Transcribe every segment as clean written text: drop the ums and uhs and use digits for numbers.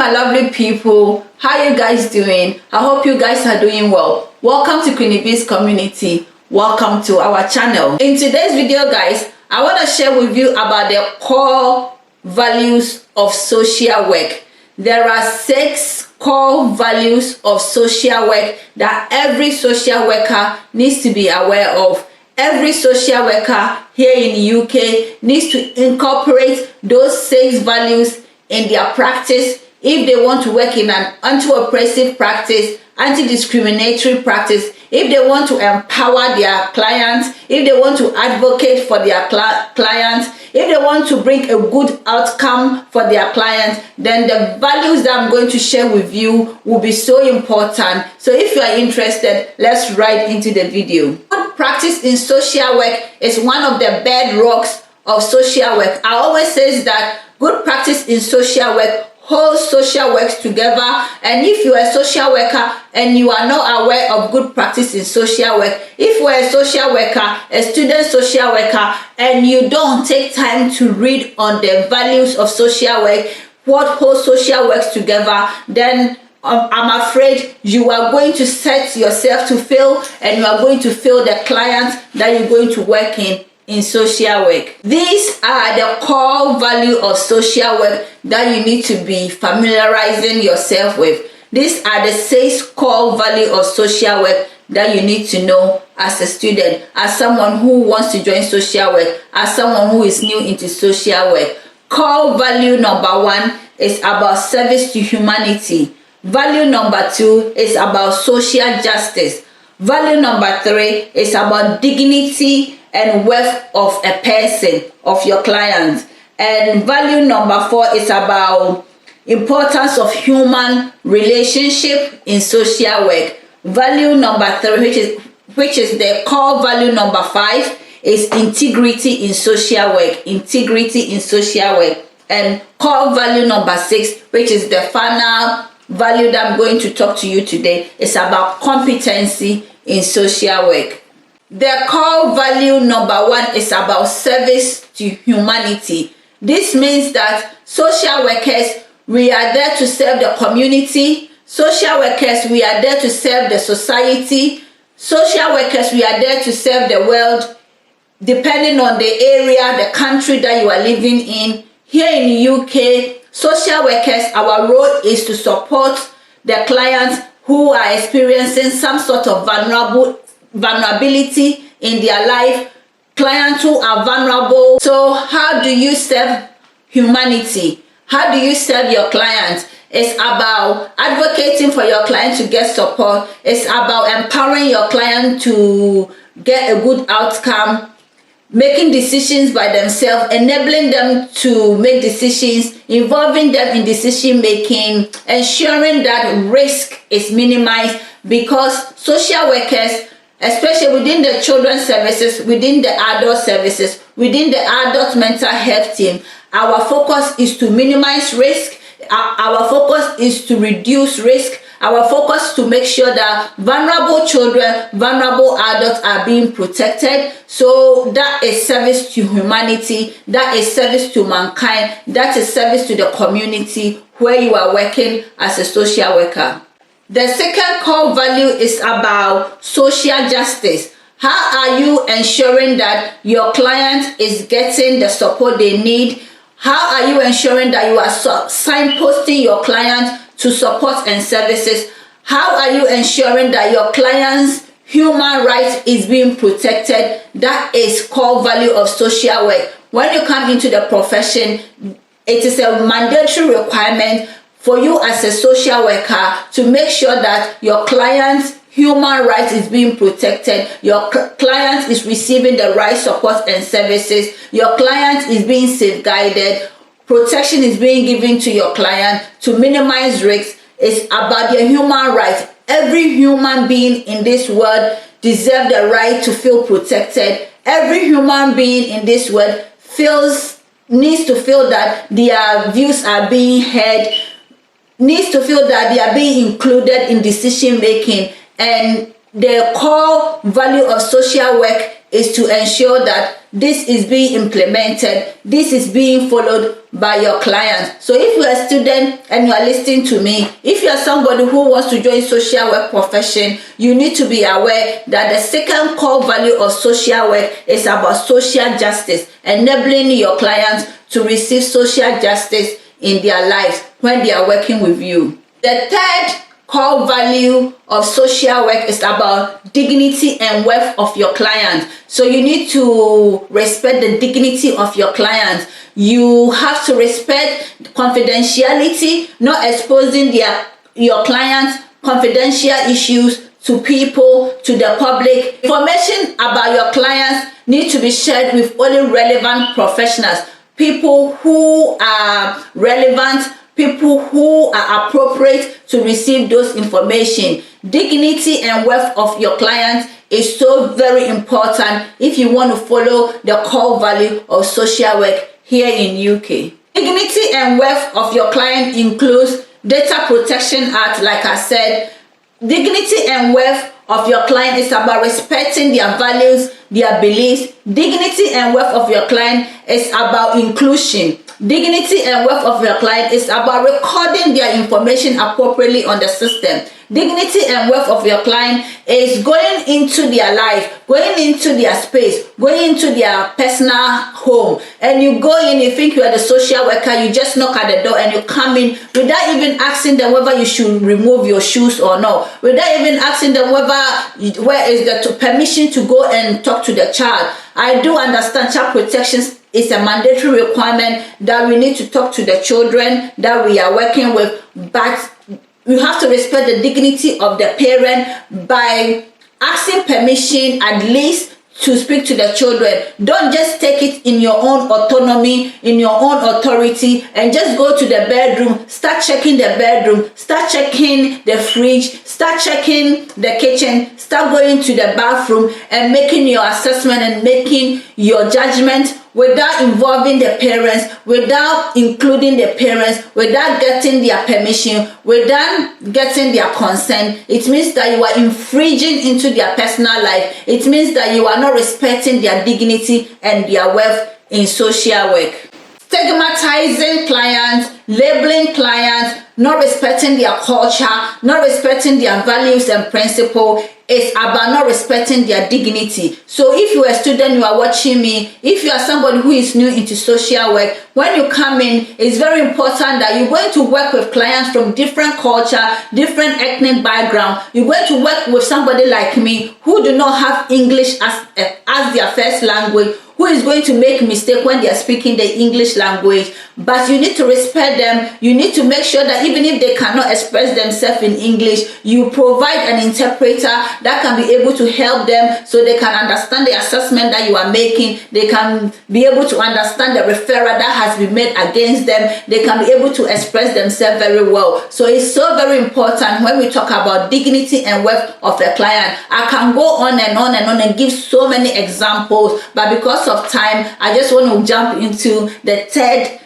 my lovely people, how you guys doing? I hope you guys are doing well. Welcome to Queenie B's community. Welcome to our channel. In today's video, guys, I want to share with you about the core values of social work. There are 6 core values of social work that every social worker needs to be aware of. Every social worker here in the UK needs to incorporate those 6 values in their practice if they want to work in an anti-oppressive practice, anti-discriminatory practice, if they want to empower their clients, if they want to advocate for their clients, if they want to bring a good outcome for their clients, then the values that I'm going to share with you will be so important. So if you are interested, let's right into the video. Good practice in social work is one of the bedrocks of social work. I always say that good practice in social work holds social works together, and if you are a social worker and you are not aware of good practice in social work, if you are a social worker, a student social worker, and you don't take time to read on the values of social work, what holds social works together, then I'm afraid you are going to set yourself to fail, and you are going to fail the clients that you're going to work in social work. These are the core value of social work that you need to be familiarizing yourself with. These are the 6 core value of social work that you need to know as a student, as someone who wants to join social work, as someone who is new into social work. Core value number 1 is about service to humanity. Value number 2 is about social justice. Value number 3 is about dignity and worth of a person, of your client. And value number 4 is about importance of human relationship in social work. Value number 3, which is the core value number 5, is integrity in social work. Integrity in social work. And core value number 6, which is the final value that I'm going to talk to you today, is about competency in social work. The core value number 1 is about service to humanity. This means that social workers, we are there to serve the community. Social workers, we are there to serve the society. Social workers, we are there to serve the world, depending on the area, the country that you are living in. Here in the UK, social workers, our role is to support the clients who are experiencing some sort of vulnerability in their life, clients who are vulnerable. So how do you serve humanity? How do you serve your clients? It's about advocating for your client to get support. It's about empowering your client to get a good outcome, making decisions by themselves, enabling them to make decisions, involving them in decision making, ensuring that risk is minimized, because social workers, especially within the children's services, within the adult services, within the adult mental health team, our focus is to minimize risk. Our focus is to reduce risk. Our focus is to make sure that vulnerable children, vulnerable adults are being protected. So that is service to humanity. That is service to mankind. That is service to the community where you are working as a social worker. The second core value is about social justice. How are you ensuring that your client is getting the support they need? How are you ensuring that you are signposting your client to support and services? How are you ensuring that your client's human rights is being protected? That is core value of social work. When you come into the profession, it is a mandatory requirement for you as a social worker to make sure that your client's human rights is being protected, your client is receiving the right support and services, your client is being safeguarded, protection is being given to your client to minimize risks. It's about your human rights. Every human being in this world deserves the right to feel protected. Every human being in this world needs to feel that their views are being heard, needs to feel that they are being included in decision making, and the core value of social work is to ensure that this is being implemented, this is being followed by your clients. So if you are a student and you are listening to me, if you are somebody who wants to join social work profession, you need to be aware that the second core value of social work is about social justice, enabling your clients to receive social justice in their lives when they are working with you. The third core value of social work is about dignity and worth of your client. So you need to respect the dignity of your client. You have to respect confidentiality, not exposing your client's confidential issues to people, to the public. Information about your clients need to be shared with only relevant professionals, people who are relevant, people who are appropriate to receive those information. Dignity and worth of your client is so very important if you want to follow the core value of social work here in UK. Dignity and worth of your client includes Data Protection Act, like I said. Dignity and worth of your client is about respecting their values, their beliefs. Dignity and worth of your client is about inclusion. Dignity and worth of your client is about recording their information appropriately on the system. Dignity and worth of your client is going into their life, going into their space, going into their personal home. And you go in, you think you are the social worker, you just knock at the door and you come in without even asking them whether you should remove your shoes or not, without even asking them where is the permission to go and talk to the child. I do understand child protection is a mandatory requirement that we need to talk to the children that we are working with, but you have to respect the dignity of the parent by asking permission at least to speak to the children. Don't just take it in your own autonomy, in your own authority, and just go to the bedroom, start checking the bedroom, start checking the fridge, start checking the kitchen, start going to the bathroom and making your assessment and making your judgment without involving the parents, without including the parents, without getting their permission, without getting their consent. It means that you are infringing into their personal life. It means that you are not respecting their dignity and their worth in social work. Stigmatizing clients, labeling clients, not respecting their culture, not respecting their values and principles is about not respecting their dignity. So if you are a student, you are watching me, if you are somebody who is new into social work, when you come in, it's very important that you're going to work with clients from different culture, different ethnic background. You're going to work with somebody like me who do not have English as their first language, who is going to make mistake when they are speaking the English language. But you need to respect them. You need to make sure that even if they cannot express themselves in English, you provide an interpreter that can be able to help them so they can understand the assessment that you are making. They can be able to understand the referral that has been made against them. They can be able to express themselves very well. So it's so very important when we talk about dignity and worth of the client. I can go on and on and on and give so many examples, but because of time, I just want to jump into the third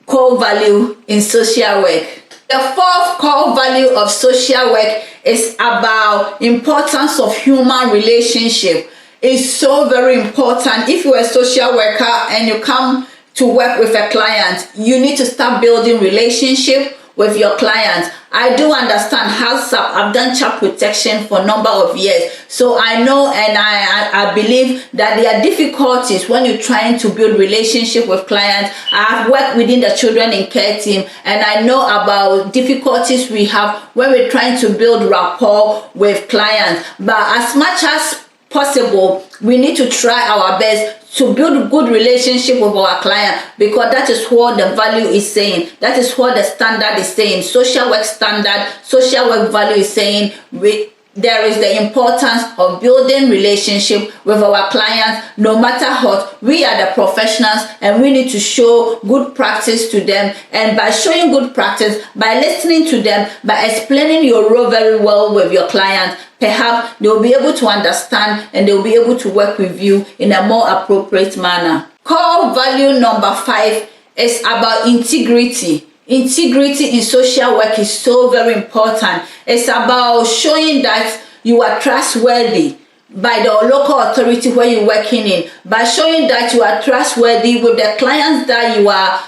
core value in social work. The fourth core value of social work is about importance of human relationship. It's so very important. If you're a social worker and you come to work with a client, you need to start building relationship with your clients. I do understand how I've done child protection for a number of years, so I know and I believe that there are difficulties when you're trying to build relationship with clients. I've worked within the children in care team, and I know about difficulties we have when we're trying to build rapport with clients. But as much as possible, we need to try our best to build good relationship with our client, because that is what the value is saying. That is what the standard is saying. Social work standard, social work value is saying there is the importance of building relationship with our clients. No matter what, we are the professionals and we need to show good practice to them. And by showing good practice, by listening to them, by explaining your role very well with your client, perhaps they'll be able to understand and they'll be able to work with you in a more appropriate manner. Core value number 5 is about integrity. Integrity in social work is so very important. It's about showing that you are trustworthy by the local authority where you're working in, by showing that you are trustworthy with the clients that you are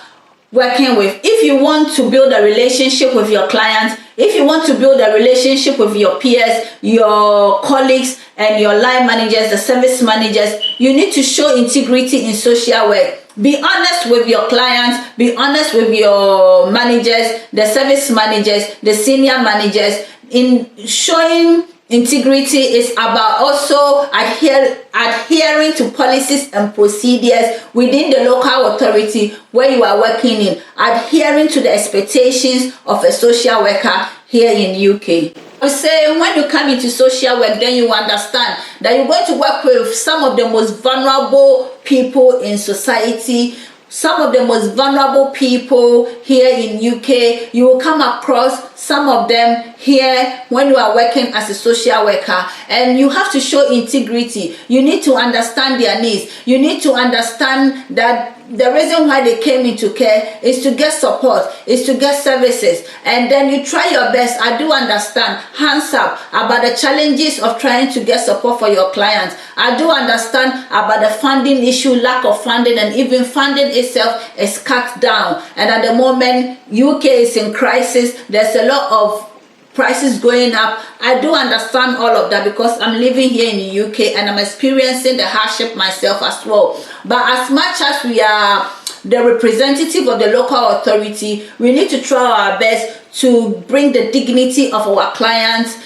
working with. If you want to build a relationship with your clients, if you want to build a relationship with your peers, your colleagues, and your line managers, the service managers, you need to show integrity in social work. Be honest with your clients, be honest with your managers, the service managers, the senior managers. In showing integrity is about also adhering to policies and procedures within the local authority where you are working in, adhering to the expectations of a social worker here in UK. I say when you come into social work, then you understand that you're going to work with some of the most vulnerable people in society, some of the most vulnerable people here in UK. You will come across some of them here when you are working as a social worker, and you have to show integrity. You need to understand their needs. You need to understand that the reason why they came into care is to get support, is to get services, and then you try your best. I do understand, hands up, about the challenges of trying to get support for your clients. I do understand about the funding issue, lack of funding, and even funding itself is cut down. And at the moment, UK is in crisis. There's a lot of prices going up. I do understand all of that because I'm living here in the UK and I'm experiencing the hardship myself as well. But as much as we are the representative of the local authority, we need to try our best to bring the dignity of our clients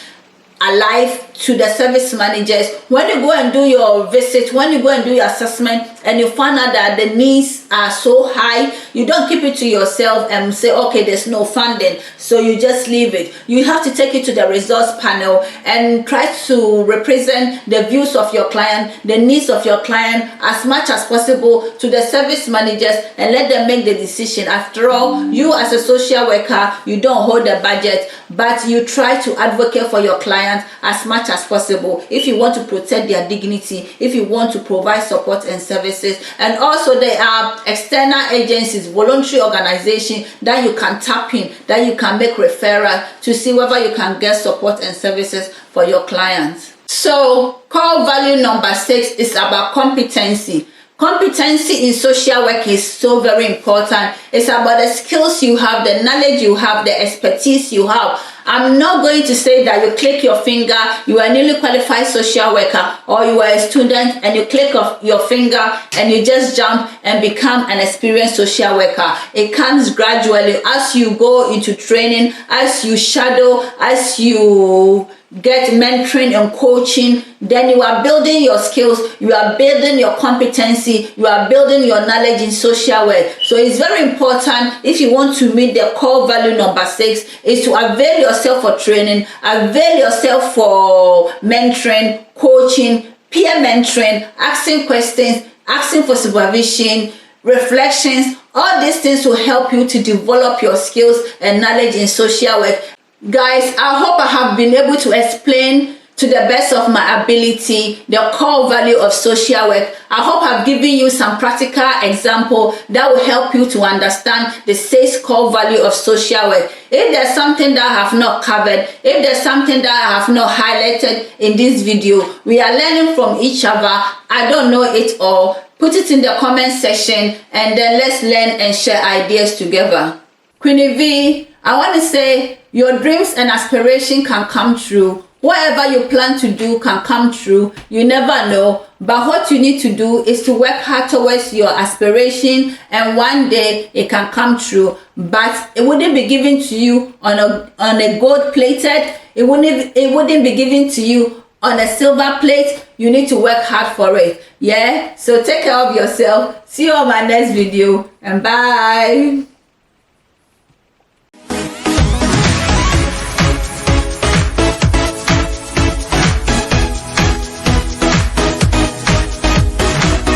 alive to the service managers. When you go and do your visit, when you go and do your assessment and you find out that the needs are so high, you don't keep it to yourself and say, okay, there's no funding, so you just leave it. You have to take it to the resource panel and try to represent the views of your client, the needs of your client as much as possible to the service managers, and let them make the decision. After all, you as a social worker, you don't hold the budget, but you try to advocate for your clients as much as possible if you want to protect their dignity, if you want to provide support and services. And also there are external agencies, voluntary organizations that you can tap in, that you can make referral to see whether you can get support and services for your clients. So core value number 6 is about competency. Competency in social work is so very important. It's about the skills you have, the knowledge you have, the expertise you have. I'm not going to say that you click your finger, you are a newly qualified social worker, or you are a student and you click your finger and you just jump and become an experienced social worker. It comes gradually as you go into training, as you shadow, as you get mentoring and coaching. Then you are building your skills, you are building your competency, you are building your knowledge in social work. So it's very important, if you want to meet the core value number 6, is to avail yourself for training, avail yourself for mentoring, coaching, peer mentoring, asking questions, asking for supervision, reflections. All these things will help you to develop your skills and knowledge in social work. Guys, I hope I have been able to explain to the best of my ability the core value of social work. I hope I've given you some practical example that will help you to understand the 6 core value of social work. If there's something that I have not covered, if there's something that I have not highlighted in this video, we are learning from each other. I don't know it all. Put it in the comment section and then let's learn and share ideas together. Queenie V, I want to say your dreams and aspiration can come true. Whatever you plan to do can come true. You never know. But what you need to do is to work hard towards your aspiration, and one day it can come true. But it wouldn't be given to you on a gold plated. It wouldn't be given to you on a silver plate. You need to work hard for it. Yeah? So take care of yourself. See you on my next video, and bye.